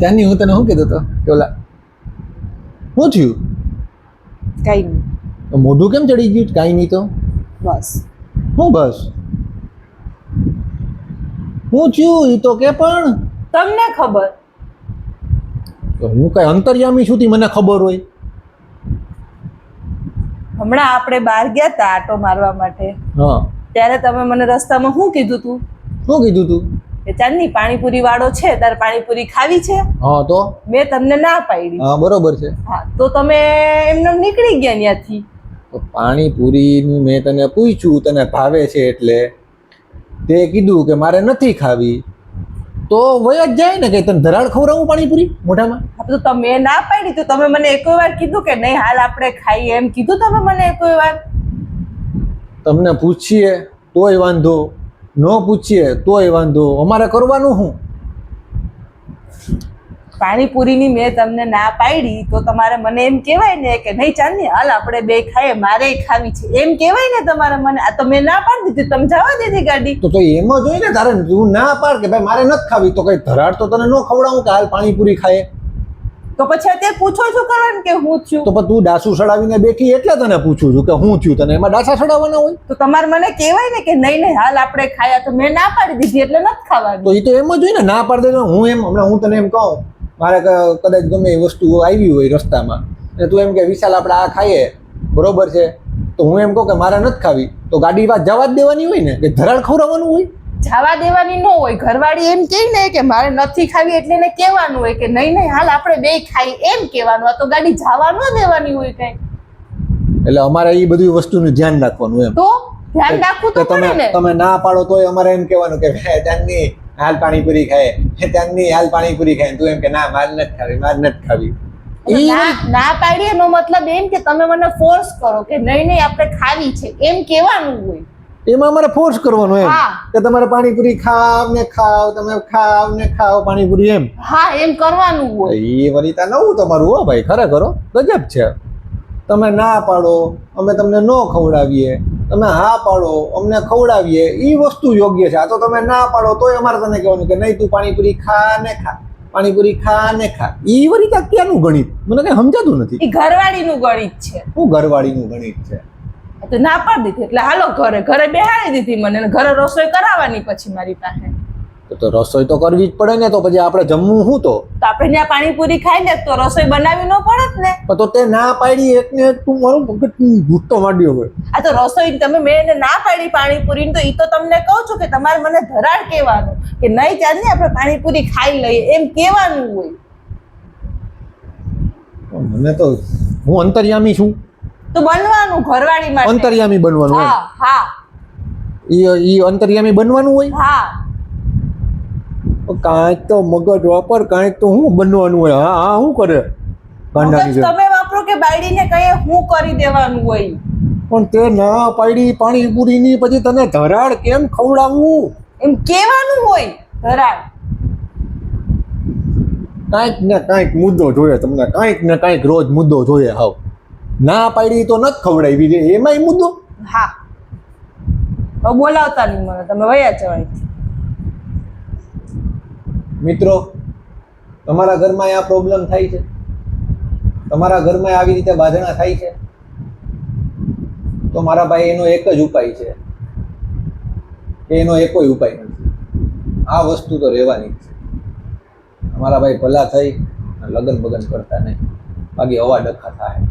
જાની હું તને શું કીધું તો કે ઓલા શું થયું? કઈ નહીં, મોઢું કેમ ચડી ગયું? કાંઈ નહીં તો બસ. હું બસ હું થયું એ તો કે પણ તમને ખબર. હું કઈ અંતર્યામી છું તી મને ખબર હોય? હમણાં આપણે બહાર ગયા તા આટો મારવા માટે, હા ત્યારે તમે મને રસ્તામાં શું કીધું તું શું કીધું તું? કે ચાંદની પાણીપુરી વાળો છે, તારે પાણીપુરી ખાવી છે? હા તો મેં તમને ના પાડી. હા બરોબર છે. હા તો તમે એમને નીકળી ગયા ત્યાંથી. તો પાણીપુરીનું મેં તને પૂછ્યું તને ભાવે છે એટલે તે કીધું કે મારે નથી ખાવી, તો વય જ જાય ને કે તને ધરાડ ખવડાવું પાણીપુરી મોઢામાં? તો તમે ના પાડી તો તમે મને એક વાર કીધું કે નહીં હાલ આપણે ખાઈએ, એમ કીધું તમે મને એક વાર? તમને પૂછીએ તોય વાંધો, ન પૂછીએ તોય વાંધો, અમારે કરવાનું શું? પાણીપુરીની મેં તમને ના પાડી તો તમારે મને એમ કહેવાય ને કે નહીં ચાંદની હાલ આપણે બે ખાઈએ, મારે ખાવી છે, એમ કહેવાય ને તમારે મને? આ તો મેં ના પાડી દીધી, તમે જવા દીધી ગાડી. તો એમ જ હોય ને, તારે તું ના પાડ કે ભાઈ મારે નથી ખાવી, તો કઈ ધરાડ તો તને ન ખવડાવું કે હાલ પાણીપુરી ખાય? તો પછી અત્યારે પૂછો છો કરવાનું કે હું થયું? તો તું ડાસુ સડાવીને બેઠી એટલે તને પૂછું છું કે હું થયું, તને એમાં ડાસા સડાવવાના હોય? તો તમારે મને કહેવાય ને કે નહીં નહીં હાલ આપણે ખાયા, તો મેં ના પાડી દીધી એટલે નથી ખાવાનું. તો એ તો એમ જ હોય ને, ના પાડી દે. હું એમ હમણાં હું તને એમ કહું મારે કદાચ ગમે એ વસ્તુ આવી હોય રસ્તામાં અને તું એમ કે વિશાલ આપણે આ ખાઈએ, બરોબર છે, તો હું એમ કહું કે મારે નથી ખાવી, તો ગાડી વાત જવા જ દેવાની હોય ને કે ધરાડ ખવડાવવાનું હોય? જવા દેવાની ન હોય, ઘરવાળી એમ કહે ને કે મારે નથી ખાવી એટલે એને કહેવાનું હોય કે નહીં નહીં હાલ આપણે બે ખાઈ, એમ કહેવાનું. આ તો ગાડી જવા ન દેવાની હોય કઈ. એટલે અમારે એ બધી વસ્તુનું ધ્યાન રાખવાનું એમ. તો ધ્યાન રાખવું તો પડે ને. તમે ના પાડો તોય અમારે એમ કહેવાનું કે ચાંદની હાલ પાણીપુરી ખાય, ચાંદની હાલ પાણીપુરી ખાય, તું એમ કે ના મારે નથી ખાવી, મારે નથી ખાવી. ના પાડીએ એનો મતલબ એમ કે તમે મને ફોર્સ કરો કે નહીં નહીં આપણે ખાવી છે, એમ કહેવાનું હોય. એમાં અમારે ફોર્સ કરવાનો એમ કે તમારે પાણીપુરી ખાવ ને ખાવ, તમે ખાવ ને ખાવ પાણીપુરી એમ. હા એમ કરવાનું હોય. એ વનિતા નવું તમારું હો ભાઈ, ખરેખર ગજબ છે. તમે ના પાડો અમે તમને ન ખવડાવીએ, તમે હા પાડો અમને ખવડાવીએ, એ વસ્તુ યોગ્ય છે. આ તો તમે ના પાડો તોય અમારે તને કહેવાનું કે નહીં તું પાણીપુરી ખા ને ખા, પાણીપુરી ખા ને ખા. એ વનિતા ક્યાંનું ગણિત મને કઈ સમજાતું નથી. એ ઘરવાળીનું ગણિત છે. શું ઘરવાળીનું ગણિત છે? તો ના પાડી દીધી એટલે હાલો ઘરે બેહાડી દીધી મને, ઘરે રસોઈ કરાવવાની પછી મારી પાસે. તો રસોઈ તો કરવી જ પડે ને, તો પછી આપણે જમવું શું? તો આપણે ત્યાં પાણીપુરી ખાઈ ને તો રસોઈ બનાવી ન પડે જ ને. તો તે ના પાડી એકને એક તું મારું ગુસ્સો માંડ્યો હોય. આ તો રસોઈ તમે મેં એને ના પાડી પાણીપુરી, તો એ તો તમને કહું છું કે તમારે મને ધરાડ કહેવાનું કે નહીં ચાંદની આપણે પાણીપુરી ખાઈ લઈએ, એમ કહેવાનું હોય. મને તો હું અંતર્યામી છું તો બનવાનું ઘરવાળી માટે અંતર્યામી બનવાનું હોય. હા હા ઈ અંતર્યામી બનવાનું હોય. હા કાંઈક તો મગજ વાપર, કાંઈક તો હું બનવાનું હોય. હા હા શું કરે મગજ તમે વાપરો કે બાયડીને કહીએ હું કરી દેવાનું હોય. પણ તે ના પાડી પાણીપુરીની, પછી તને ધરાડ કેમ ખવડાવવું એમ કહેવાનું હોય. ધરાડ કાંઈક ને કાંઈક મુદ્દો જોઈએ તમને, કાંઈક ને કાંઈક રોજ મુદ્દો જોઈએ. હાવ ના પાડી તો નથી ખવડાવી દે, એમાંય મુદ્દો. હા તો બોલાવતા નહીં મને, તમે વયા જવાય. મિત્રો તમારા ઘરમાં આ પ્રોબ્લેમ થાય છે, તમારા ઘરમાં આવી રીતે બાંધણા થાય છે, તો મારા ભાઈ એનો એક જ ઉપાય છે, એનો એકોય ઉપાય નથી. આ વસ્તુ તો રહેવાની જ છે. અમારા ભાઈ ભલા થઈ લગન બગન કરતા નહીં, બાકી હવા ડખા થાય.